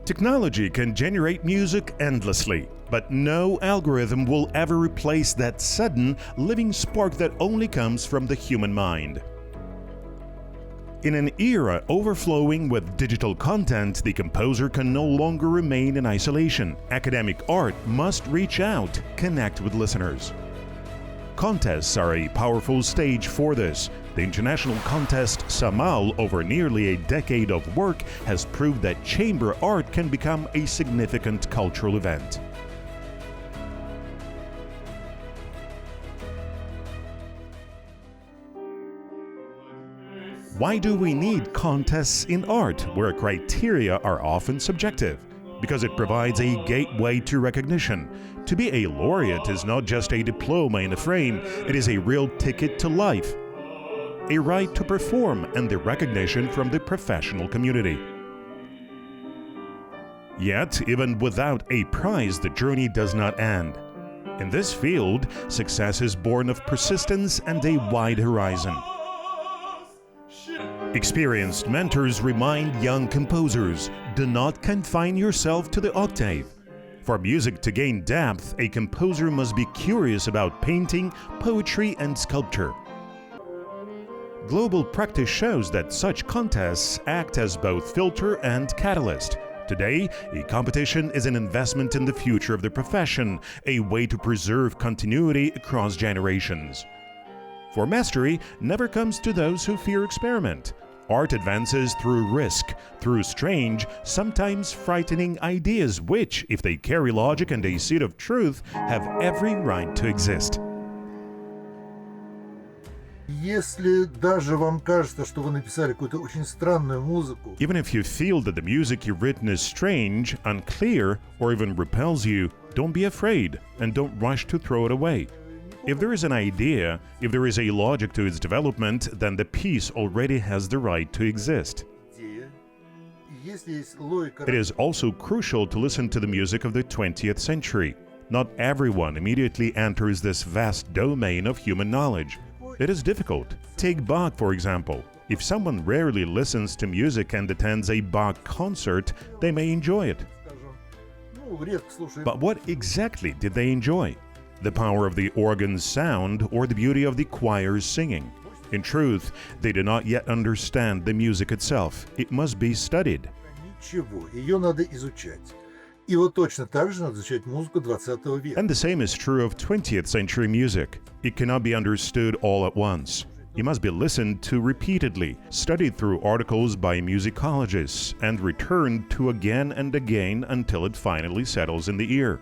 Technology can generate music endlessly, but no algorithm will ever replace that sudden, living spark that only comes from the human mind. In an era overflowing with digital content, the composer can no longer remain in isolation. Academic art must reach out, connect with listeners. Contests are a powerful stage for this. The international contest Samal, over nearly a decade of work, has proved that chamber art can become a significant cultural event. Why do we need contests in art, where criteria are often subjective? Because it provides a gateway to recognition. To be a laureate is not just a diploma in a frame, it is a real ticket to life, a right to perform, and the recognition from the professional community. Yet, even without a prize, the journey does not end. In this field, success is born of persistence and a wide horizon. Experienced mentors remind young composers, do not confine yourself to the octave. For music to gain depth, a composer must be curious about painting, poetry, and sculpture. Global practice shows that such contests act as both filter and catalyst. Today, a competition is an investment in the future of the profession, a way to preserve continuity across generations. For mastery never comes to those who fear experiment. Art advances through risk, through strange, sometimes frightening ideas which, if they carry logic and a seed of truth, have every right to exist. Если даже вам кажется, что вы написали какую-то очень странную музыку, Even if you feel that the music you've written is strange, unclear, or even repels you, don't be afraid and don't rush to throw it away. If there is an idea, if there is a logic to its development, then the piece already has the right to exist. если есть логика, It is also crucial to listen to the music of the 20th century. Not everyone immediately enters this vast domain of human knowledge. It is difficult. Take Bach, for example. If someone rarely listens to music and attends a Bach concert, they may enjoy it. скажем, редко слушаем. But what exactly did they enjoy? The power of the organ's sound or the beauty of the choir's singing? In truth, they do not yet understand the music itself. It must be studied. Ничего, ее надо изучать. И вот точно так же надо изучать музыку 20 века. And the same is true of 20th century music. It cannot be understood all at once. It must be listened to repeatedly, studied through articles by musicologists, and returned to again and again until it finally settles in the ear.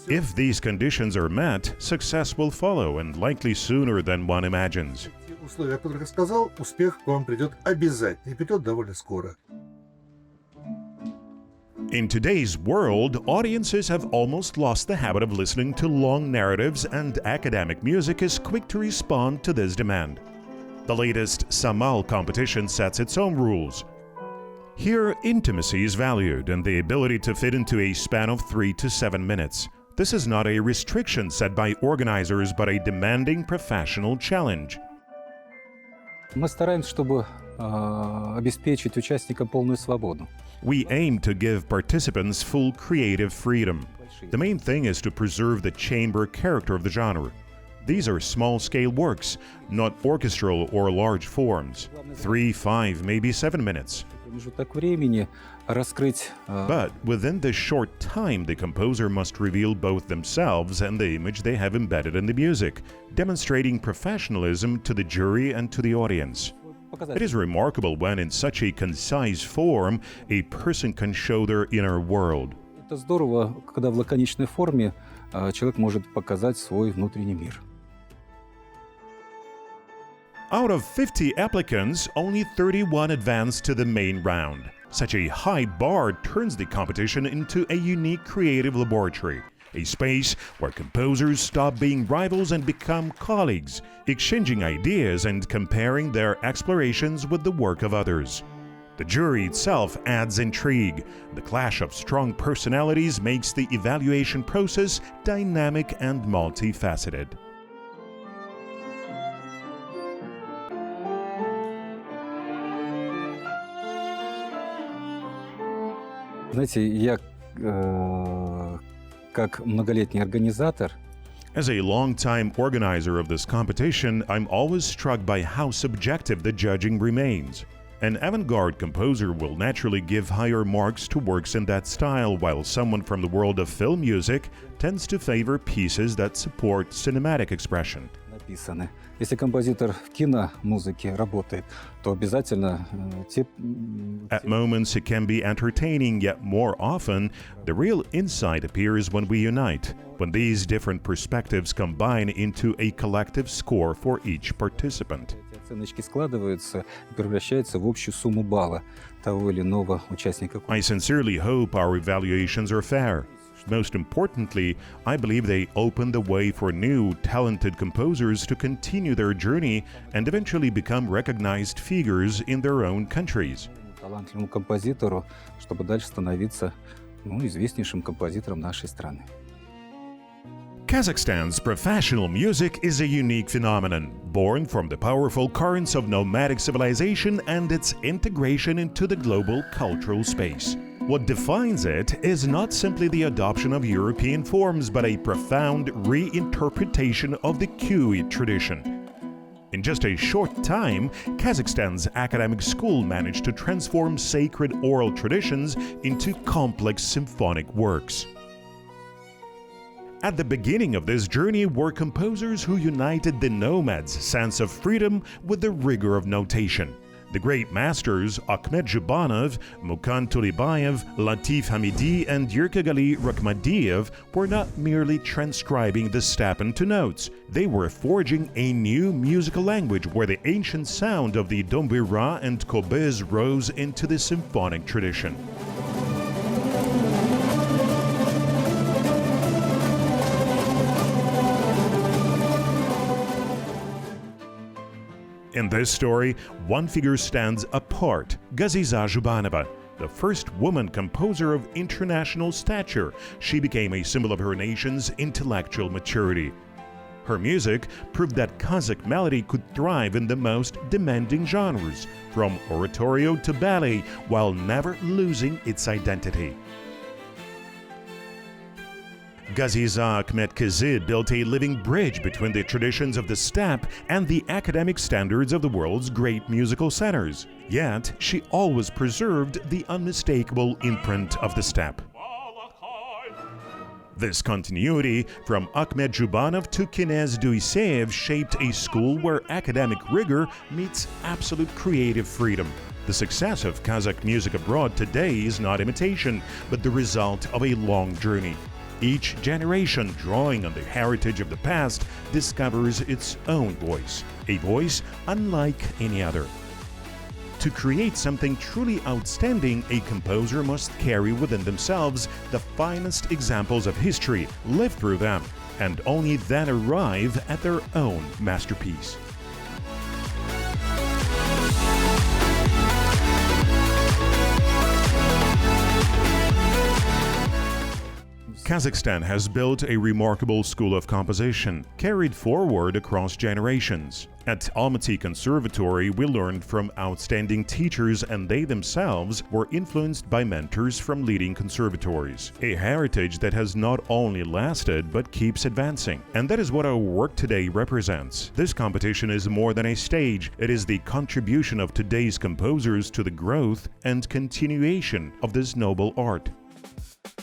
If these conditions are met, success will follow, and likely sooner than one imagines. Те условия, о которых я сказал, успех к вам придет обязательно, и придет довольно скоро. In today's world, audiences have almost lost the habit of listening to long narratives, and academic music is quick to respond to this demand. The latest Samal competition sets its own rules. Here, intimacy is valued and the ability to fit into a span of 3 to 7 minutes. This is not a restriction set by organizers, but a demanding professional challenge. Мы стараемся, чтобы обеспечить участникам полную свободу. We aim to give participants full creative freedom. The main thing is to preserve the chamber character of the genre. These are small-scale works, not orchestral or large forms. 3, 5, maybe 7 minutes. Промежуток времени раскрыть But within this short time, the composer must reveal both themselves and the image they have embedded in the music, demonstrating professionalism to the jury and to the audience. It is remarkable when, in such a concise form, a person can show their inner world. Это здорово, когда в лаконичной форме человек может показать свой внутренний мир. Out of 50 applicants, only 31 advanced to the main round. Such a high bar turns the competition into a unique creative laboratory, a space where composers stop being rivals and become colleagues, exchanging ideas and comparing their explorations with the work of others. The jury itself adds intrigue. The clash of strong personalities makes the evaluation process dynamic and multifaceted. Знаете, я как многолетний организатор As a long-time organizer of this competition, I'm always struck by how subjective the judging remains. An avant-garde composer will naturally give higher marks to works in that style, while someone from the world of film music tends to favor pieces that support cinematic expression. написаны. Если композитор в киномузыке работает, то обязательно At moments it can be entertaining, yet more often, the real insight appears when we unite, when these different perspectives combine into a collective score for each participant. эти оценочки складываются и превращаются в общую сумму балла того или иного участника. I sincerely hope our evaluations are fair. Most importantly, I believe they open the way for new, talented composers to continue their journey and eventually become recognized figures in their own countries. Талантливому композитору, чтобы дальше становиться известнейшим композитором нашей страны. Kazakhstan's professional music is a unique phenomenon, born from the powerful currents of nomadic civilization and its integration into the global cultural space. What defines it is not simply the adoption of European forms, but a profound reinterpretation of the Kuwait tradition. In just a short time, Kazakhstan's academic school managed to transform sacred oral traditions into complex symphonic works. At the beginning of this journey were composers who united the nomad's sense of freedom with the rigor of notation. The great masters Akhmet Zhubanov, Mukan Tulibayev, Latif Hamidi, and Yurkagali Rakhmadiev were not merely transcribing the step into notes. They were forging a new musical language where the ancient sound of the dombira and kobez rose into the symphonic tradition. In this story, one figure stands apart, Gaziza Zhubanova, the first woman composer of international stature. She became a symbol of her nation's intellectual maturity. Her music proved that Kazakh melody could thrive in the most demanding genres, from oratorio to ballet, while never losing its identity. Gaziza Akhmet built a living bridge between the traditions of the steppe and the academic standards of the world's great musical centers. Yet, she always preserved the unmistakable imprint of the steppe. This continuity, from Akhmet Zhubanov to Knez Duisev, shaped a school where academic rigor meets absolute creative freedom. The success of Kazakh music abroad today is not imitation, but the result of a long journey. Each generation, drawing on the heritage of the past, discovers its own voice, a voice unlike any other. To create something truly outstanding, a composer must carry within themselves the finest examples of history, live through them, and only then arrive at their own masterpiece. Kazakhstan has built a remarkable school of composition, carried forward across generations. At Almaty Conservatory, we learned from outstanding teachers, and they themselves were influenced by mentors from leading conservatories. A heritage that has not only lasted, but keeps advancing. And that is what our work today represents. This competition is more than a stage. It is the contribution of today's composers to the growth and continuation of this noble art.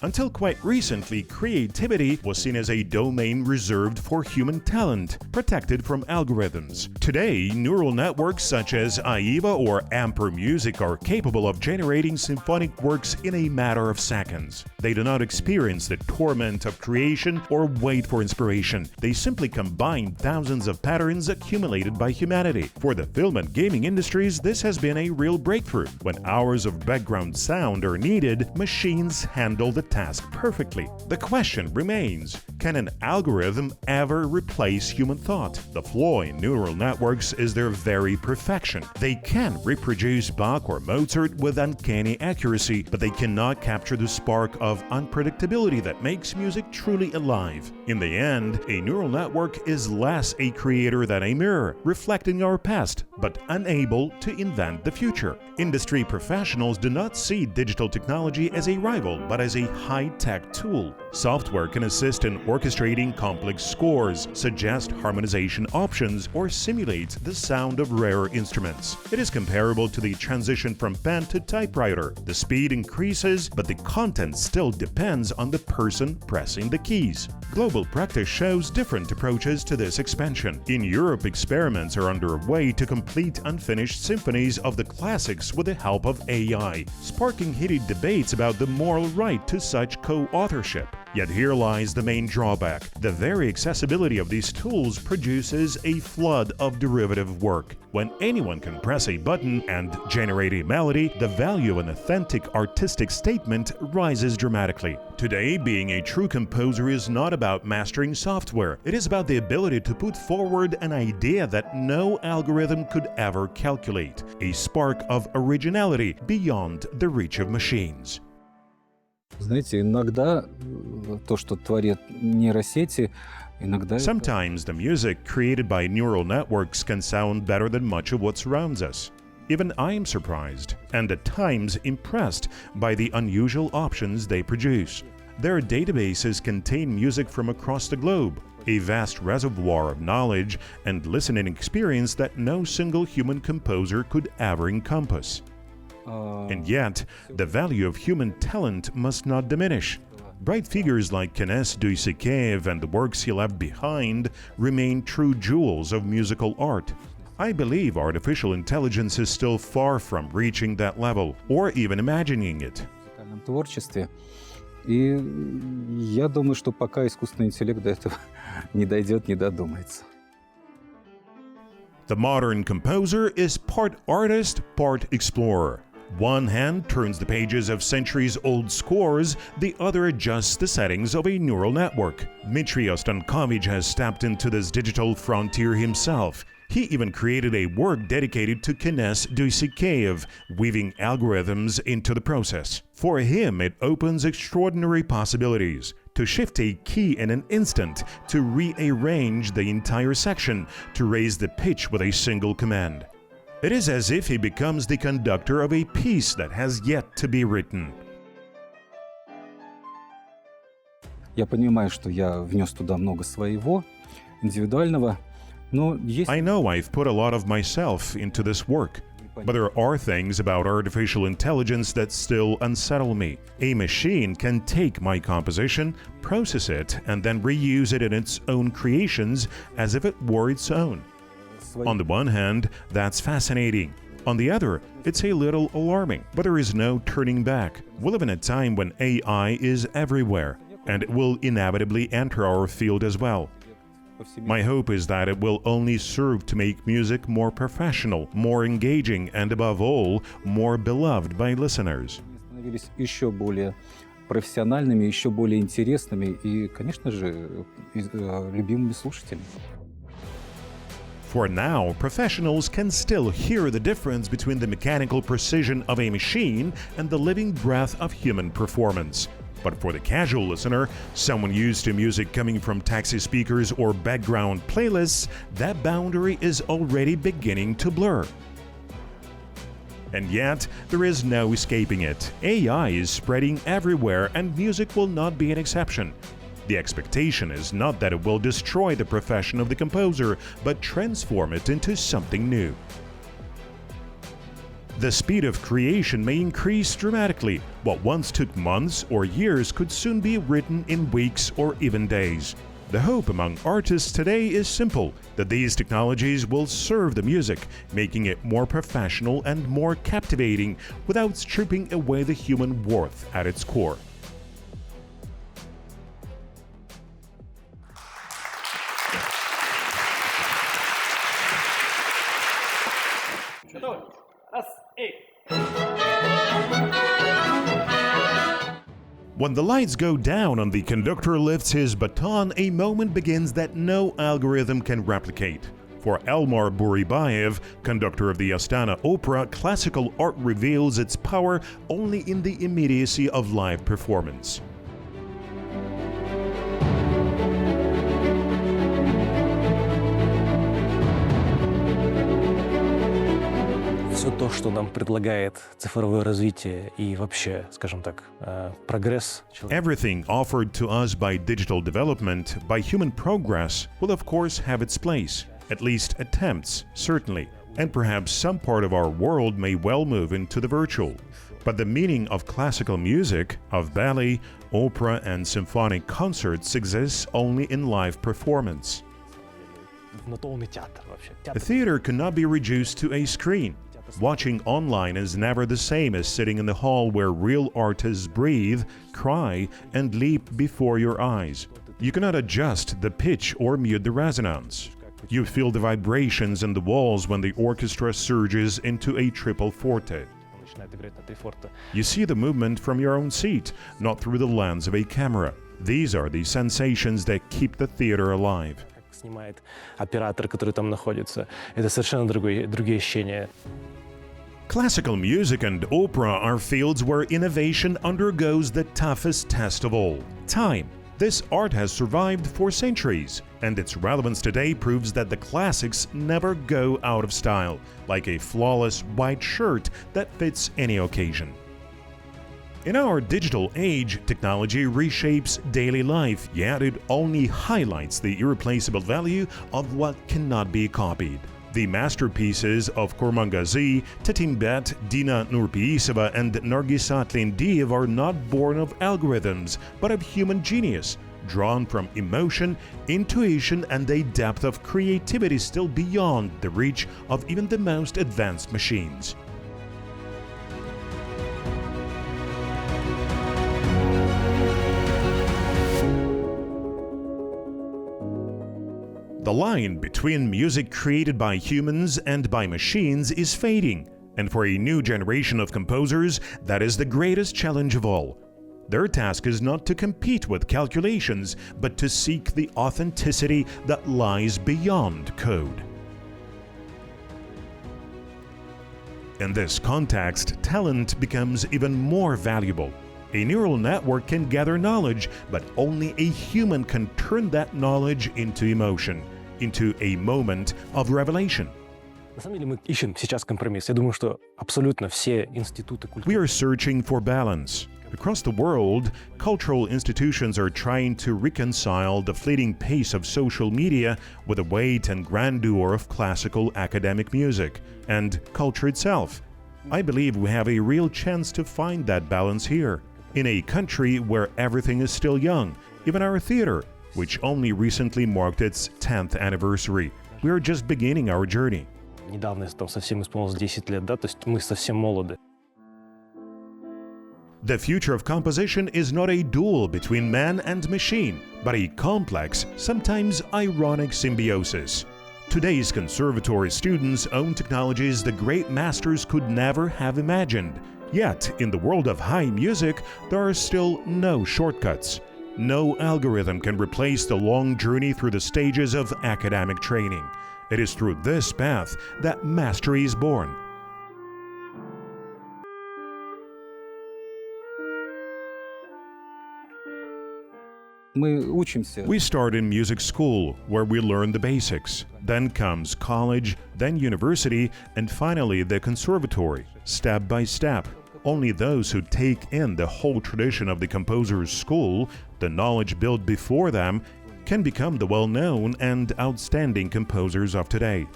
Until quite recently, creativity was seen as a domain reserved for human talent, protected from algorithms. Today, neural networks such as AIVA or Ampere Music are capable of generating symphonic works in a matter of seconds. They do not experience the torment of creation or wait for inspiration. They simply combine thousands of patterns accumulated by humanity. For the film and gaming industries, this has been a real breakthrough. When hours of background sound are needed, machines handle the task perfectly. The question remains, can an algorithm ever replace human thought? The flaw in neural networks is their very perfection. They can reproduce Bach or Mozart with uncanny accuracy, but they cannot capture the spark of unpredictability that makes music truly alive. In the end, a neural network is less a creator than a mirror, reflecting our past, but unable to invent the future. Industry professionals do not see digital technology as a rival, but as a high-tech tool. Software can assist in orchestrating complex scores, suggest harmonization options, or simulate the sound of rare instruments. It is comparable to the transition from pen to typewriter. The speed increases, but the content still depends on the person pressing the keys. Global practice shows different approaches to this expansion. In Europe, experiments are underway to complete unfinished symphonies of the classics with the help of AI, sparking heated debates about the moral right to such co-authorship. Yet here lies the main drawback. The very accessibility of these tools produces a flood of derivative work. When anyone can press a button and generate a melody, the value of an authentic artistic statement rises dramatically. Today, being a true composer is not about mastering software. It is about the ability to put forward an idea that no algorithm could ever calculate, a spark of originality beyond the reach of machines. Знаете, иногда то, что творят нейросети, иногда... Sometimes the music created by neural networks can sound better than much of what surrounds us. Even I am surprised, and at times impressed, by the unusual options they produce. Their databases contain music from across the globe, a vast reservoir of knowledge and listening experience that no single human composer could ever encompass. And yet, the value of human talent must not diminish. Bright figures like Kenneth Duissekev and the works he left behind remain true jewels of musical art. I believe artificial intelligence is still far from reaching that level, or even imagining it. В музыкальном творчестве. И я думаю, что пока искусственный интеллект до этого не дойдет, не додумается. The modern composer is part artist, part explorer. One hand turns the pages of centuries-old scores, the other adjusts the settings of a neural network. Dmitry Ostankovich has stepped into this digital frontier himself. He even created a work dedicated to Kenneth Duissekev, weaving algorithms into the process. For him, it opens extraordinary possibilities. To shift a key in an instant, to rearrange the entire section, to raise the pitch with a single command. It is as if he becomes the conductor of a piece that has yet to be written. Я понимаю, что я внес туда много своего, индивидуального, но есть... I know I've put a lot of myself into this work, but there are things about artificial intelligence that still unsettle me. A machine can take my composition, process it, and then reuse it in its own creations as if it were its own. On the one hand, that's fascinating. On the other, it's a little alarming, but there is no turning back. We live in a time when AI is everywhere, and it will inevitably enter our field as well. My hope is that it will only serve to make music more professional, more engaging, and above all, more beloved by listeners. Становились еще более профессиональными, еще более интересными и, конечно же, любимыми слушателями. For now, professionals can still hear the difference between the mechanical precision of a machine and the living breath of human performance. But for the casual listener, someone used to music coming from taxi speakers or background playlists, that boundary is already beginning to blur. And yet, there is no escaping it. AI is spreading everywhere, and music will not be an exception. The expectation is not that it will destroy the profession of the composer, but transform it into something new. The speed of creation may increase dramatically. What once took months or years could soon be written in weeks or even days. The hope among artists today is simple, that these technologies will serve the music, making it more professional and more captivating without stripping away the human worth at its core. When the lights go down and the conductor lifts his baton, a moment begins that no algorithm can replicate. For Elmar Buribayev, conductor of the Astana Opera, classical art reveals its power only in the immediacy of live performance. Все то, что нам предлагает цифровое развитие и вообще, скажем так, прогресс. Everything offered to us by digital development, by human progress, will of course have its place. At least attempts, certainly. And perhaps some part of our world may well move into the virtual. But the meaning of classical music, of ballet, opera and symphonic concerts exists only in live performance. A theater cannot be reduced to a screen. Watching online is never the same as sitting in the hall where real artists breathe, cry, and leap before your eyes. You cannot adjust the pitch or mute the resonance. You feel the vibrations in the walls when the orchestra surges into a triple forte. You see the movement from your own seat, not through the lens of a camera. These are the sensations that keep the theater alive. Снимает оператор, который там находится. Это совершенно другие ощущения. Classical music and opera are fields where innovation undergoes the toughest test of all: time. This art has survived for centuries, and its relevance today proves that the classics never go out of style, like a flawless white shirt that fits any occasion. In our digital age, technology reshapes daily life, yet it only highlights the irreplaceable value of what cannot be copied. The masterpieces of Kurmangazi, Tetimbet, Dina Nurpiisova and Nargisat Lindiyev are not born of algorithms, but of human genius, drawn from emotion, intuition and a depth of creativity still beyond the reach of even the most advanced machines. The line between music created by humans and by machines is fading, and for a new generation of composers, that is the greatest challenge of all. Their task is not to compete with calculations, but to seek the authenticity that lies beyond code. In this context, talent becomes even more valuable. A neural network can gather knowledge, but only a human can turn that knowledge into emotion, into a moment of revelation. На самом деле мы ищем сейчас компромисс. Я думаю, что абсолютно все институты культуры. We are searching for balance. Across the world, cultural institutions are trying to reconcile the fleeting pace of social media with the weight and grandeur of classical academic music and culture itself. I believe we have a real chance to find that balance here, in a country where everything is still young, even our theater, which only recently marked its 10th anniversary. We are just beginning our journey. Недавно там совсем исполнилось 10 лет, да, то есть мы совсем молоды. The future of composition is not a duel between man and machine, but a complex, sometimes ironic symbiosis. Today's conservatory students own technologies the great masters could never have imagined. Yet, in the world of high music, there are still no shortcuts. No algorithm can replace the long journey through the stages of academic training. It is through this path that mastery is born. Мы учимся. We start in music school, where we learn the basics. Then comes college, then university, and finally the conservatory, step by step. Only those who take in the whole tradition of the composer's school, the knowledge built before them, can become the well-known and outstanding composers of today.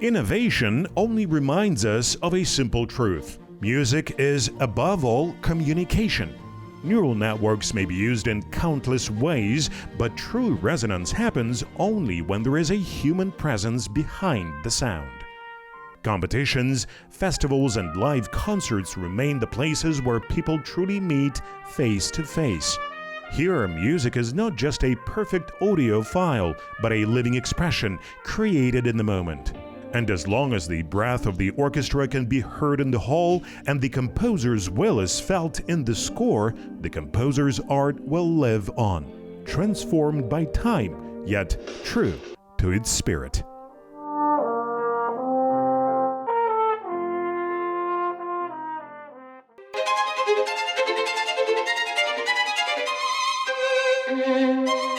Innovation only reminds us of a simple truth. Music is, above all, communication. Neural networks may be used in countless ways, but true resonance happens only when there is a human presence behind the sound. Competitions, festivals, and live concerts remain the places where people truly meet face to face. Here, music is not just a perfect audio file, but a living expression created in the moment. And as long as the breath of the orchestra can be heard in the hall and the composer's will is felt in the score, the composer's art will live on, transformed by time, yet true to its spirit. Thank you.